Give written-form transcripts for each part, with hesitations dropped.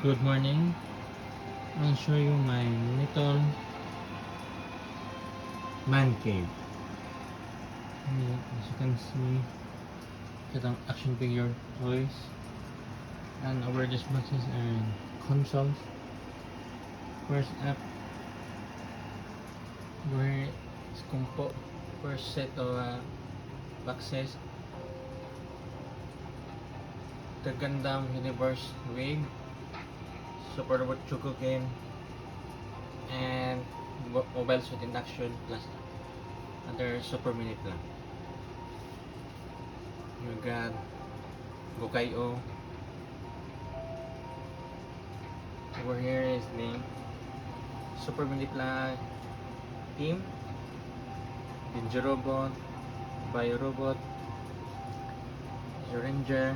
Good morning. I'll show you my little man cave. As you can see, ito action figure toys. And over these boxes are consoles. First up, where is compo first set of boxes. The Gundam Universe Wave, Super Robot Choco Game, and Mobile Suit in Action plus other Super Mini plan. You got Gokai-O. Over here is the Super Mini plan team, Ninja Robot, Bio Robot, Ranger,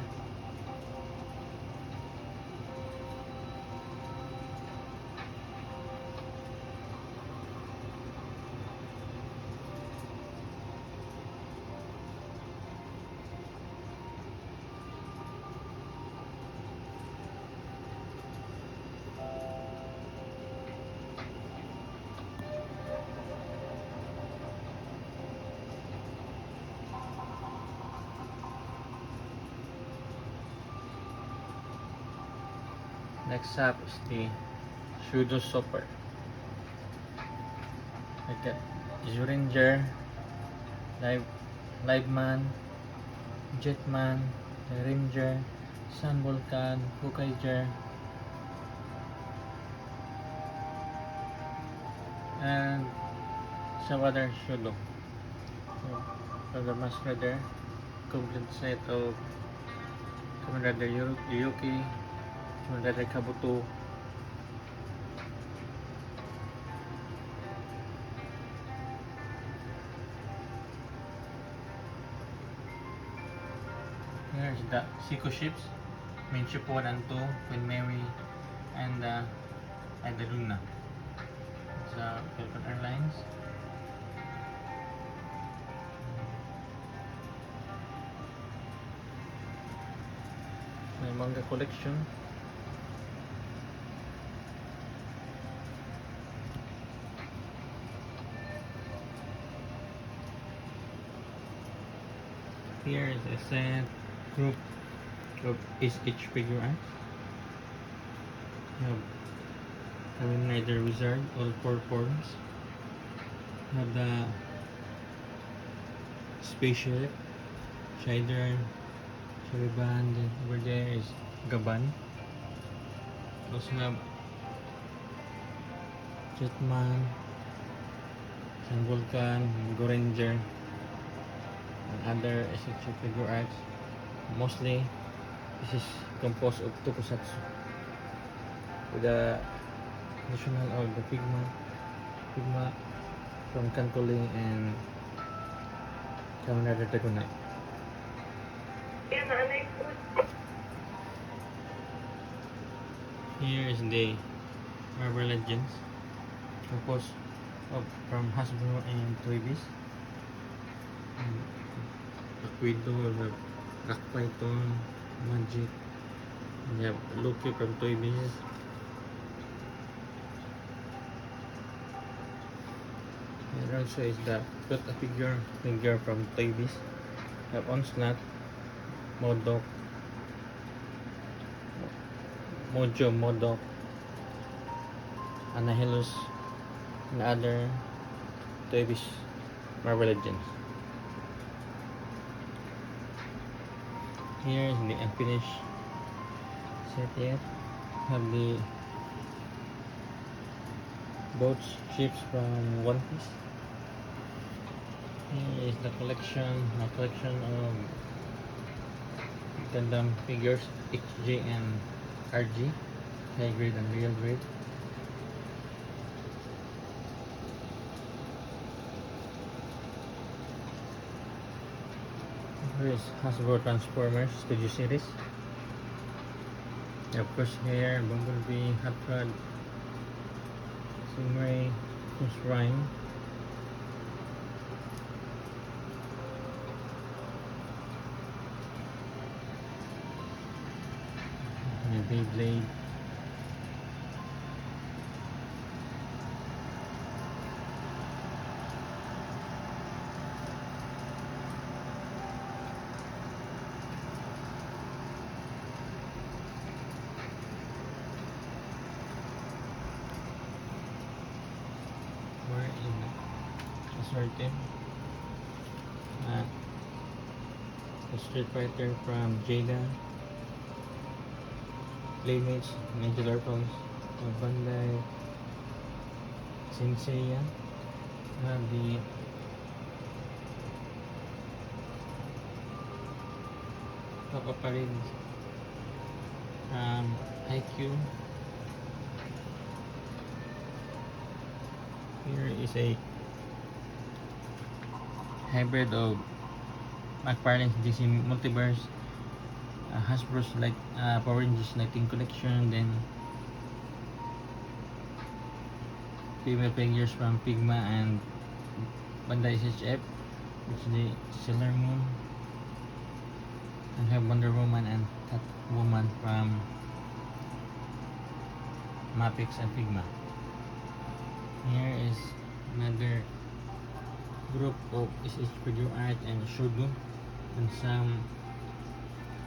next up is the Pseudo Super. I got Zuranger, Liveman, Jetman, Ranger, Sun Volcan, Gokaiger, and some other Pseudo. So, for the Master Rider, complete set of Kamen Rider Ryuki, Kamen Rider Kabuto, here's the Seiko ships, Main Ship 1 and 2, Queen Mary, and the Luna. It's Philippine Airlines. My manga collection. Here is a set group of each figure art. You have Kamen Rider Wizard, all 4 forms. You have the spaceship, Shider, Chariban, then over there is Gaban. Also have Jetman, Sun Volcan, Goranger, and other essential figure arts. Mostly, this is composed of tokusatsu with the additional of the Figma from Kantoli and Kamen Rider Dragonite. Here is the Marvel Legends composed from Hasbro and Toy Biz. Aquidor, Rock Python, Magic, and you have Loki from Toy Biz. And also is the put a figure from Toy Biz. You have Onslaught, Modok, Modok, Anahilus, and other Toy Biz Marvel Legends. Here is the unfinished set yet. Have the boats, ships from One Piece. Here is the collection, my collection of Gundam figures, XG and RG, high grade and real grade. Here is Hasbro Transformers Studio Series. Of course here, Bumblebee, Hot Rod, Stingray, Optimus Prime, Beyblade, assertive. The Street Fighter from Jada. Playmates, Ninja Turtles, Bandai, Senseiya. The Papa Parades from IQ. Here is a hybrid of McFarlane's DC Multiverse, Hasbro's Power Rangers Lighting Collection, then female figures from Pigma and Bandai SHF, which is the Sailor Moon, and have Wonder Woman and Catwoman from Mapix and Pigma. Here is another group of SH figure art and Shogun and some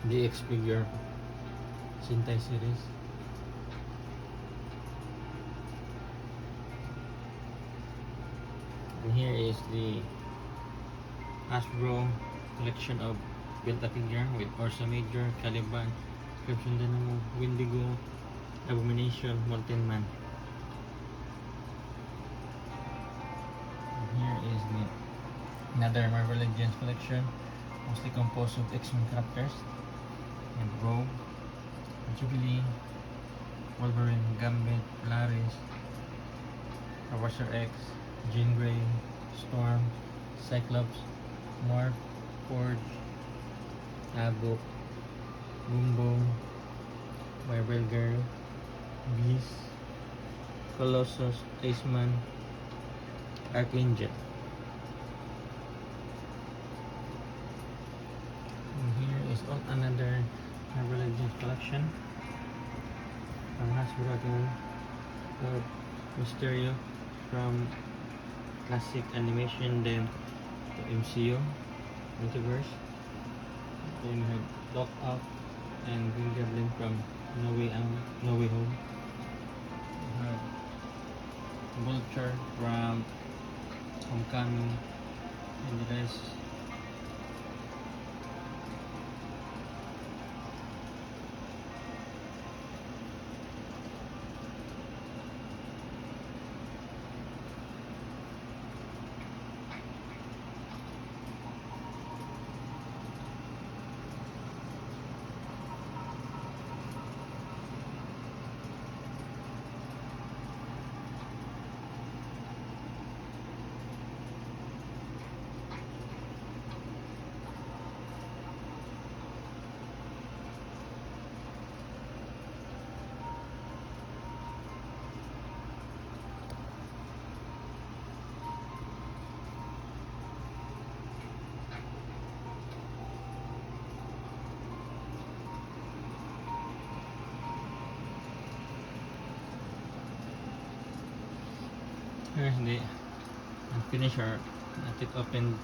DX figure Sentai series. And here is the Hasbro collection of Build-A-Figure with Ursa Major, Caliban, Crimson Dynamo, Wendigo, Abomination, Molten Man. Here is another Marvel Legends collection, mostly composed of X-Men characters, and Rogue, Jubilee, Wolverine, Gambit, Polaris, Professor X, Jean Grey, Storm, Cyclops, Mark, Forge, Havoc, Boom Boom, Marvel Girl, Beast, Colossus, Iceman, Archangel. And here is another Marvel Legends collection from Hasbro again of Mysterio from classic animation, then the MCU Multiverse. Then we have Doc Ock and Green Goblin from No Way Home. We have Vulture from Homecoming, and the rest. Here's the unfinished or not yet opened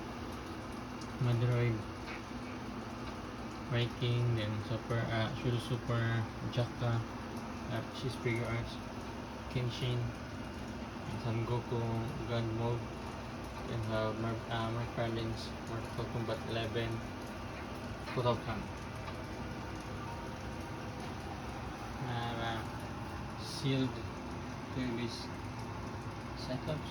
Madroid Viking, then Shuri Super, Jaka, she's figure arts, Kenshin, and Son Goku, God Mode, then have McFarlane's Mortal Kombat 11, Total Khan. Sealed Kirby's Cyclops,